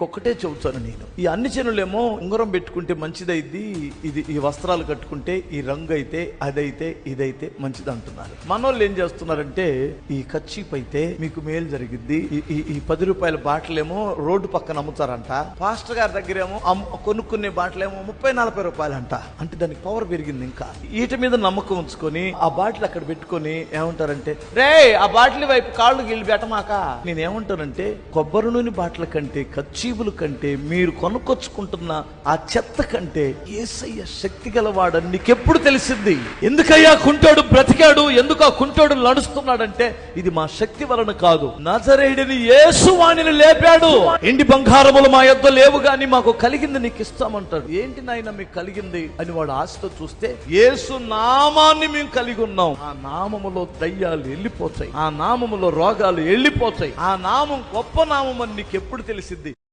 ఒక్కటే చెబుతాను నేను. ఈ అన్ని జనులేమో ఉంగరం పెట్టుకుంటే మంచిదైద్ది, ఈ వస్త్రాలు కట్టుకుంటే ఈ రంగు అయితే అదైతే ఇదైతే మంచిది అంటున్నారు. మనోళ్ళు ఏం చేస్తున్నారంటే ఈ కర్చీఫ్ అయితే మీకు మేలు జరిగిద్ది, ఈ 10 రూపాయల బాటలేమో రోడ్డు పక్కన అమ్ముతారంట, పాస్టర్ గారి దగ్గరేమో కొనుక్కునే బాటలేమో 30-40 రూపాయలంట. అంటే దానికి పవర్ పెరిగింది. ఇంకా వీటి మీద నమ్మకం ఉంచుకొని ఆ బాటిల్ అక్కడ పెట్టుకొని ఏమంటారంటే, రే ఆ బాటిల్ వైపు కాళ్ళు గిల్లి పెట్టమాక. నేనేమంటానంటే, కొబ్బరి నూనె బాటిల్ కంటే కర్చీఫుల కంటే మీరు కొనుక్కొచ్చుకుంటున్న ఆ చెత్త కంటే యేసయ్య శక్తి గలవాడని నీకెప్పుడు తెలిసింది? ఎందుకయ్యా కుంటోడు బ్రతికాడు, ఎందుకు ఆ కుంటోడు నడుస్తున్నాడంటే ఇది మా శక్తి వలన కాదు, నజరేయుడిని యేసు వాణిని లేపాడు. ఎండి బంగారములు మా యొద్ద లేవు గాని మాకు కలిగింది నీకు ఇస్తామంటాడు. ఏంటి నాయన మీకు కలిగింది అని వాడు ఆశతో చూస్తే, యేసు నామాన్ని మేము కలిగి ఉన్నాం. ఆ నామములో దయ్యాలు వెళ్ళిపోతాయి, ఆ నామములో రోగాలు వెళ్ళిపోతాయి, ఆ నామం గొప్ప నామం అని నీకు ఎప్పుడు తెలిసింది?